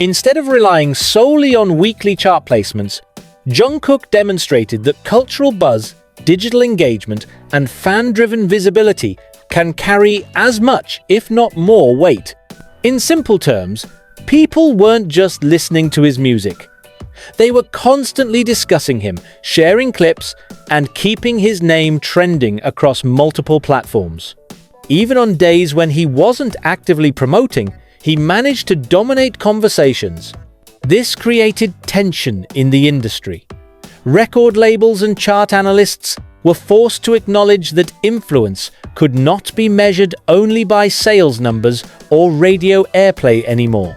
Instead of relying solely on weekly chart placements, Jungkook demonstrated that cultural buzz, digital engagement, and fan-driven visibility can carry as much, if not more, weight. In simple terms, people weren't just listening to his music. They were constantly discussing him, sharing clips, and keeping his name trending across multiple platforms. Even on days when he wasn't actively promoting, he managed to dominate conversations. This created tension in the industry. Record labels and chart analysts were forced to acknowledge that influence could not be measured only by sales numbers or radio airplay anymore.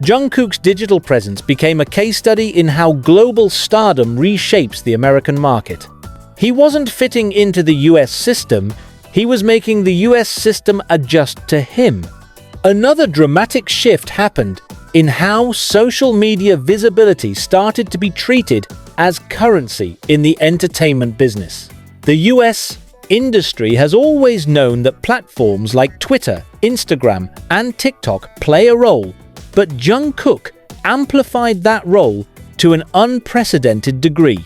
Jungkook's digital presence became a case study in how global stardom reshapes the American market. He wasn't fitting into the US system, he was making the US system adjust to him. Another dramatic shift happened in how social media visibility started to be treated as currency in the entertainment business. The US industry has always known that platforms like Twitter, Instagram, and TikTok play a role, but Jungkook amplified that role to an unprecedented degree.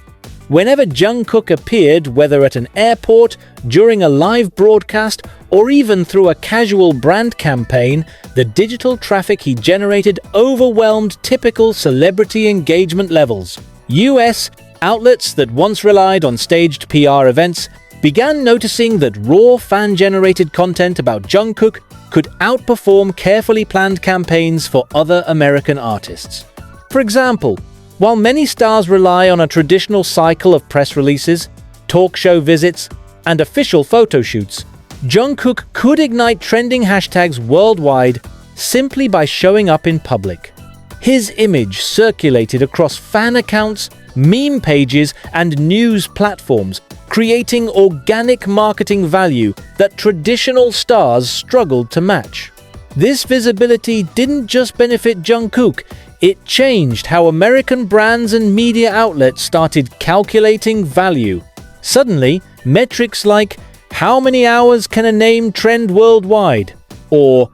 Whenever Jungkook appeared, whether at an airport, during a live broadcast, or even through a casual brand campaign, the digital traffic he generated overwhelmed typical celebrity engagement levels. US outlets that once relied on staged PR events began noticing that raw fan-generated content about Jungkook could outperform carefully planned campaigns for other American artists. For example, while many stars rely on a traditional cycle of press releases, talk show visits, and official photo shoots, Jungkook could ignite trending hashtags worldwide simply by showing up in public. His image circulated across fan accounts, meme pages, and news platforms, creating organic marketing value that traditional stars struggled to match. This visibility didn't just benefit Jungkook, it changed how American brands and media outlets started calculating value. Suddenly, metrics like how many hours can a name trend worldwide, or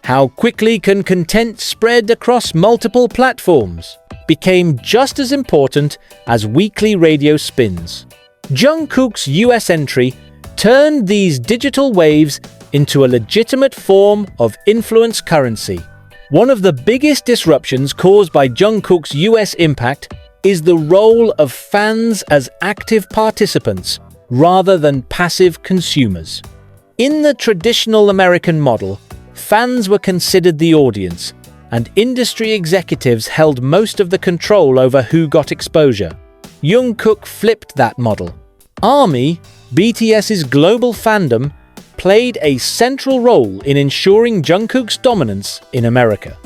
how quickly can content spread across multiple platforms, became just as important as weekly radio spins. Jungkook's US entry turned these digital waves into a legitimate form of influence currency. One of the biggest disruptions caused by Jungkook's US impact is the role of fans as active participants rather than passive consumers. In the traditional American model, fans were considered the audience, and industry executives held most of the control over who got exposure. Jungkook flipped that model. ARMY, BTS's global fandom, played a central role in ensuring Jungkook's dominance in America.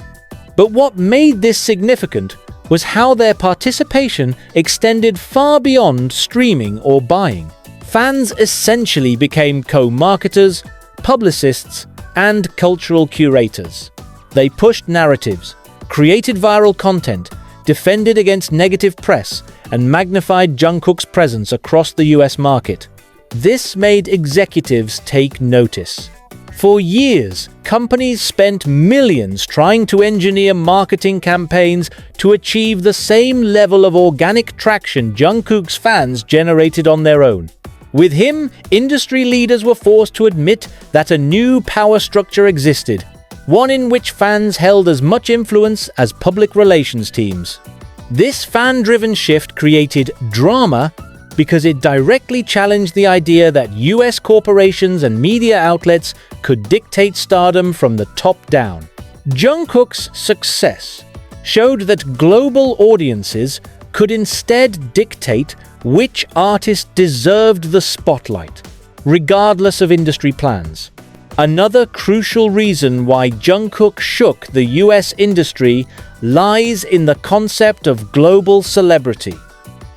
But what made this significant was how their participation extended far beyond streaming or buying. Fans essentially became co-marketers, publicists, and cultural curators. They pushed narratives, created viral content, defended against negative press, and magnified Jungkook's presence across the US market. This made executives take notice. For years, companies spent millions trying to engineer marketing campaigns to achieve the same level of organic traction Jungkook's fans generated on their own. With him, industry leaders were forced to admit that a new power structure existed, one in which fans held as much influence as public relations teams. This fan-driven shift created drama because it directly challenged the idea that US corporations and media outlets could dictate stardom from the top down. Jungkook's success showed that global audiences could instead dictate which artist deserved the spotlight, regardless of industry plans. Another crucial reason why Jungkook shook the US industry lies in the concept of global celebrity.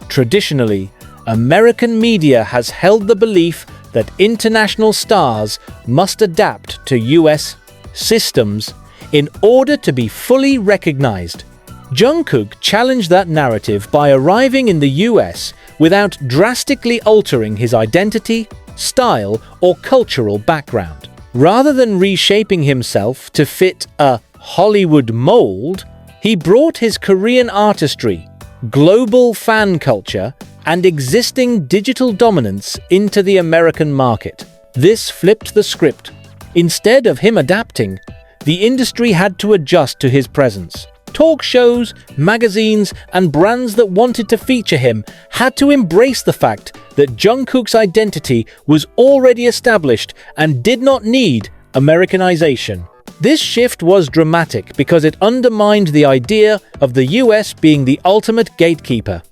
Traditionally, American media has held the belief that international stars must adapt to US systems in order to be fully recognized. Jungkook challenged that narrative by arriving in the US without drastically altering his identity, style, or cultural background. Rather than reshaping himself to fit a Hollywood mold, He brought his Korean artistry, global fan culture, and existing digital dominance into the American market. This flipped the script. Instead of him adapting, the industry had to adjust to his presence. Talk shows, magazines, and brands that wanted to feature him had to embrace the fact that Jungkook's identity was already established and did not need Americanization. This shift was dramatic because it undermined the idea of the US being the ultimate gatekeeper.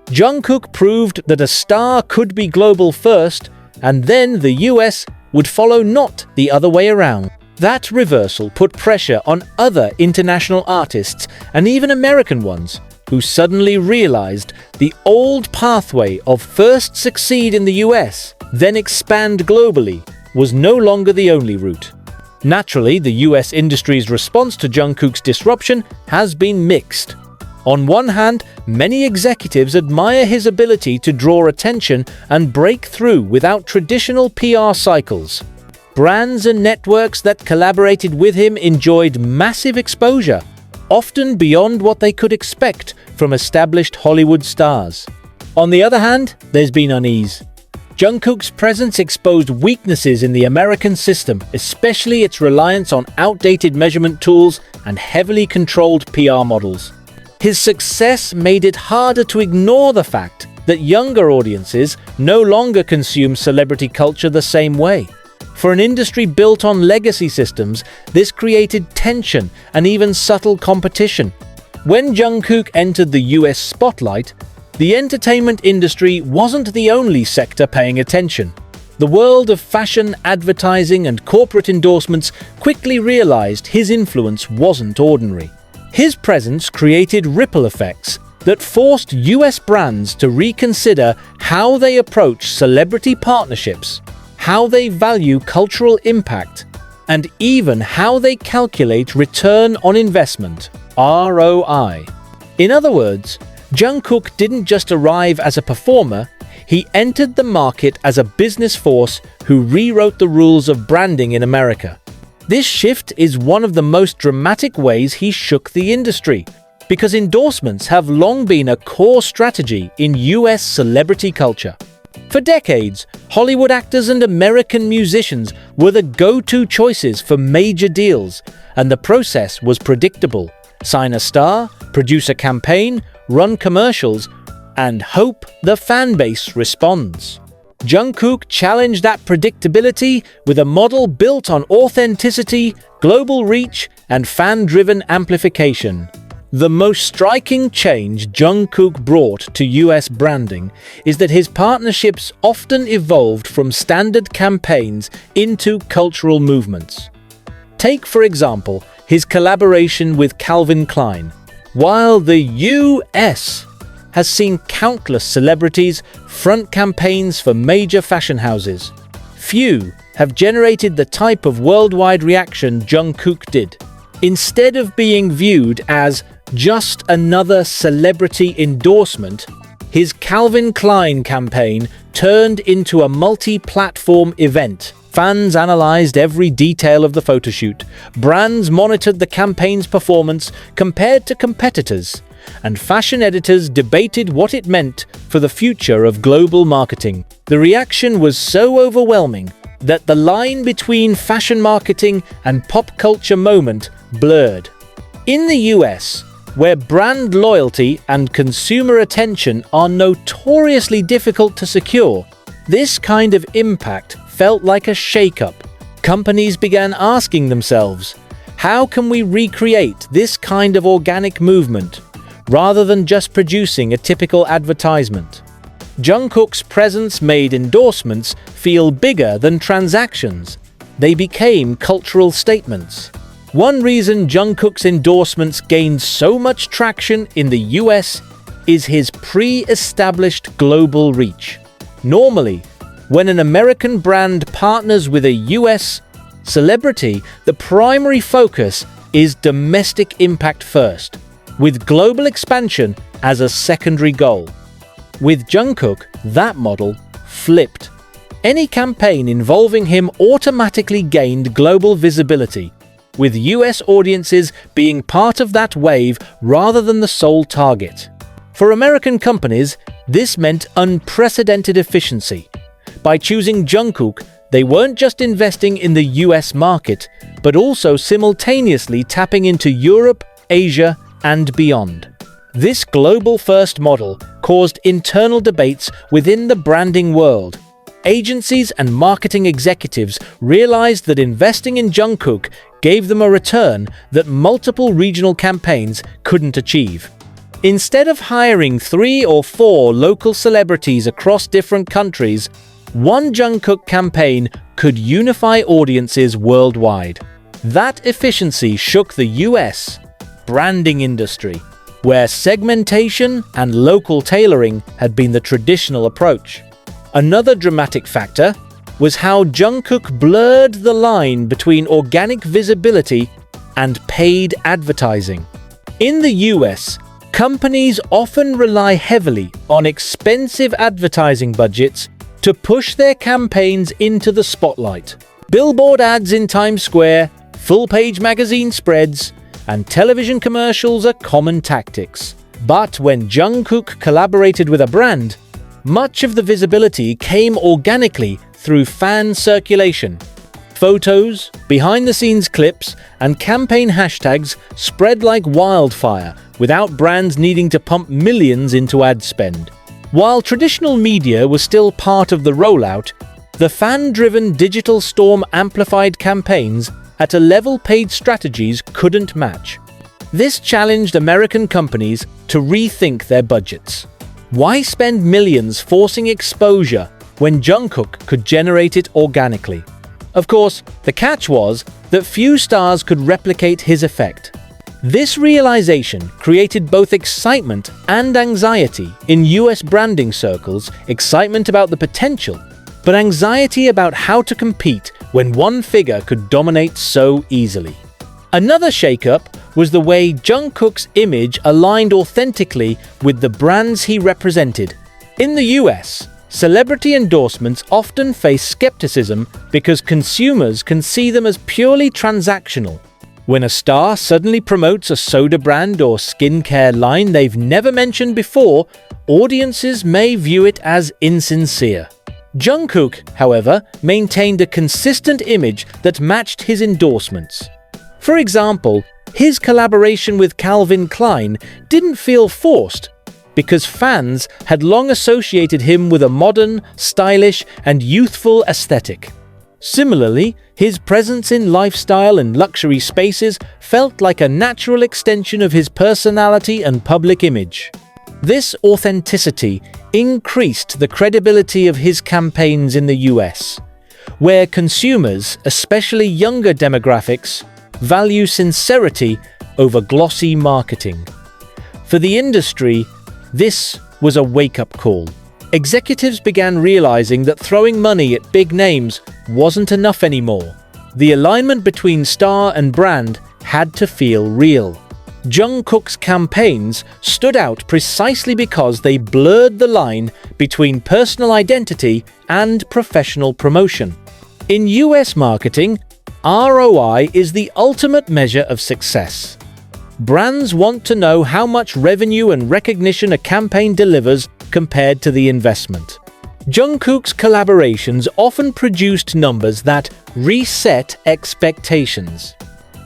Jungkook proved that a star could be global first, and then the US would follow, not the other way around. That reversal put pressure on other international artists and even American ones, who suddenly realized the old pathway of first succeed in the US, then expand globally was no longer the only route. Naturally, the US industry's response to Jungkook's disruption has been mixed. On one hand, many executives admire his ability to draw attention and break through without traditional PR cycles. Brands and networks that collaborated with him enjoyed massive exposure, often beyond what they could expect from established Hollywood stars. On the other hand, there's been unease. Jungkook's presence exposed weaknesses in the American system, especially its reliance on outdated measurement tools and heavily controlled PR models. His success made it harder to ignore the fact that younger audiences no longer consume celebrity culture the same way. For an industry built on legacy systems, this created tension and even subtle competition. When Jungkook entered the US spotlight, the entertainment industry wasn't the only sector paying attention. The world of fashion, advertising, and corporate endorsements quickly realized his influence wasn't ordinary. His presence created ripple effects that forced US brands to reconsider how they approach celebrity partnerships, how they value cultural impact, and even how they calculate return on investment, ROI. In other words, Jungkook didn't just arrive as a performer, he entered the market as a business force who rewrote the rules of branding in America. This shift is one of the most dramatic ways he shook the industry, because endorsements have long been a core strategy in US celebrity culture. For decades, Hollywood actors and American musicians were the go-to choices for major deals, and the process was predictable. Sign a star, produce a campaign, run commercials, and hope the fan base responds. Jungkook challenged that predictability with a model built on authenticity, global reach, and fan-driven amplification. The most striking change Jungkook brought to US branding is that his partnerships often evolved from standard campaigns into cultural movements. Take, for example, his collaboration with Calvin Klein. While the US has seen countless celebrities front campaigns for major fashion houses, few have generated the type of worldwide reaction Jungkook did. Instead of being viewed as just another celebrity endorsement, his Calvin Klein campaign turned into a multi-platform event. Fans analyzed every detail of the photoshoot, brands monitored the campaign's performance compared to competitors, and fashion editors debated what it meant for the future of global marketing. The reaction was so overwhelming that the line between fashion marketing and pop culture moment blurred. In the US, where brand loyalty and consumer attention are notoriously difficult to secure, this kind of impact felt like a shake-up. Companies began asking themselves, how can we recreate this kind of organic movement, rather than just producing a typical advertisement? Jungkook's presence made endorsements feel bigger than transactions. They became cultural statements. One reason Jungkook's endorsements gained so much traction in the US is his pre-established global reach. Normally, when an American brand partners with a US celebrity, the primary focus is domestic impact first, with global expansion as a secondary goal. With Jungkook, that model flipped. Any campaign involving him automatically gained global visibility, with US audiences being part of that wave rather than the sole target. For American companies, this meant unprecedented efficiency. By choosing Jungkook, they weren't just investing in the US market, but also simultaneously tapping into Europe, Asia, and beyond. This global-first model caused internal debates within the branding world. Agencies and marketing executives realized that investing in Jungkook gave them a return that multiple regional campaigns couldn't achieve. Instead of hiring 3 or 4 local celebrities across different countries, one Jungkook campaign could unify audiences worldwide. That efficiency shook the US branding industry, where segmentation and local tailoring had been the traditional approach. Another dramatic factor was how Jungkook blurred the line between organic visibility and paid advertising. In the US, companies often rely heavily on expensive advertising budgets to push their campaigns into the spotlight. Billboard ads in Times Square, full-page magazine spreads, and television commercials are common tactics. But when Jungkook collaborated with a brand, much of the visibility came organically through fan circulation. Photos, behind-the-scenes clips, and campaign hashtags spread like wildfire without brands needing to pump millions into ad spend. While traditional media was still part of the rollout, the fan-driven digital storm amplified campaigns at a level paid strategies couldn't match. This challenged American companies to rethink their budgets. Why spend millions forcing exposure when Jungkook could generate it organically? Of course, the catch was that few stars could replicate his effect. This realization created both excitement and anxiety in US branding circles, excitement about the potential, but anxiety about how to compete when one figure could dominate so easily. Another shakeup was the way Jungkook's image aligned authentically with the brands he represented. In the US, celebrity endorsements often face skepticism because consumers can see them as purely transactional. When a star suddenly promotes a soda brand or skincare line they've never mentioned before, audiences may view it as insincere. Jungkook, however, maintained a consistent image that matched his endorsements. For example, his collaboration with Calvin Klein didn't feel forced because fans had long associated him with a modern, stylish, and youthful aesthetic. Similarly, his presence in lifestyle and luxury spaces felt like a natural extension of his personality and public image. This authenticity increased the credibility of his campaigns in the US, where consumers, especially younger demographics, value sincerity over glossy marketing. For the industry, this was a wake-up call. Executives began realizing that throwing money at big names wasn't enough anymore. The alignment between star and brand had to feel real. Jungkook's campaigns stood out precisely because they blurred the line between personal identity and professional promotion. In US marketing, ROI is the ultimate measure of success. Brands want to know how much revenue and recognition a campaign delivers compared to the investment. Jungkook's collaborations often produced numbers that reset expectations.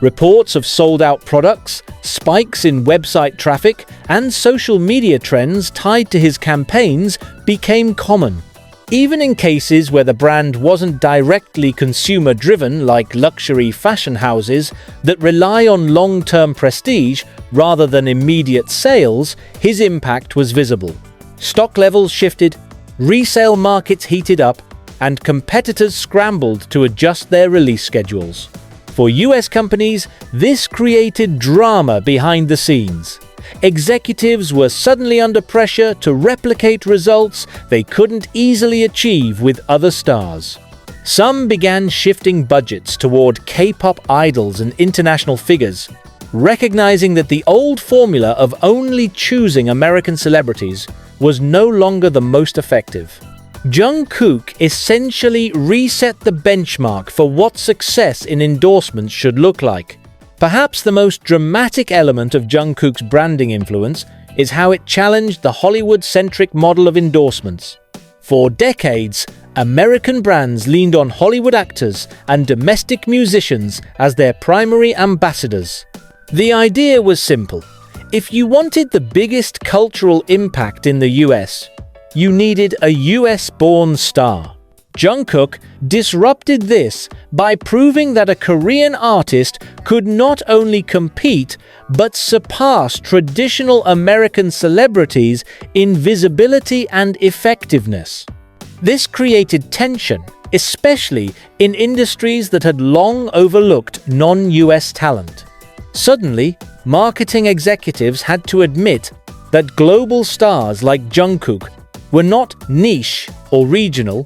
Reports of sold-out products, spikes in website traffic, and social media trends tied to his campaigns became common. Even in cases where the brand wasn't directly consumer-driven, like luxury fashion houses that rely on long-term prestige rather than immediate sales, his impact was visible. Stock levels shifted, resale markets heated up, and competitors scrambled to adjust their release schedules. For US companies, this created drama behind the scenes. Executives were suddenly under pressure to replicate results they couldn't easily achieve with other stars. Some began shifting budgets toward K-pop idols and international figures, recognizing that the old formula of only choosing American celebrities was no longer the most effective. Jungkook essentially reset the benchmark for what success in endorsements should look like. Perhaps the most dramatic element of Jungkook's branding influence is how it challenged the Hollywood-centric model of endorsements. For decades, American brands leaned on Hollywood actors and domestic musicians as their primary ambassadors. The idea was simple. If you wanted the biggest cultural impact in the US, you needed a US-born star. Jungkook disrupted this by proving that a Korean artist could not only compete but surpass traditional American celebrities in visibility and effectiveness. This created tension, especially in industries that had long overlooked non-US talent. Suddenly, marketing executives had to admit that global stars like Jungkook were not niche or regional,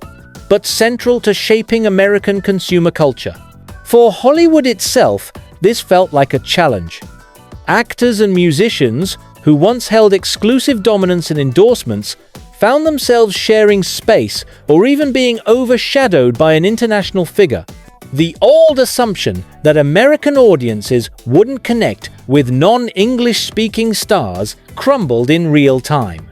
but central to shaping American consumer culture. For Hollywood itself, this felt like a challenge. Actors and musicians, who once held exclusive dominance in endorsements, found themselves sharing space or even being overshadowed by an international figure. The old assumption that American audiences wouldn't connect with non-English speaking stars crumbled in real time.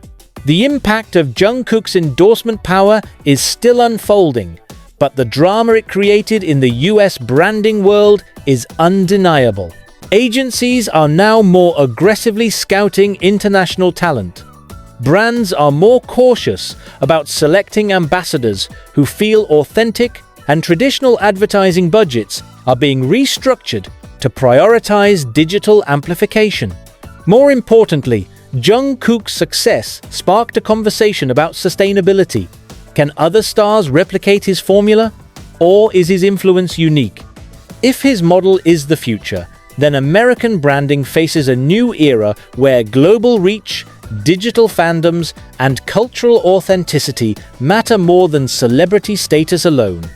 The impact of Jungkook's endorsement power is still unfolding, but the drama it created in the US branding world is undeniable. Agencies are now more aggressively scouting international talent. Brands are more cautious about selecting ambassadors who feel authentic, and traditional advertising budgets are being restructured to prioritize digital amplification. More importantly, Jungkook's success sparked a conversation about sustainability. Can other stars replicate his formula, or is his influence unique? If his model is the future, then American branding faces a new era where global reach, digital fandoms, and cultural authenticity matter more than celebrity status alone.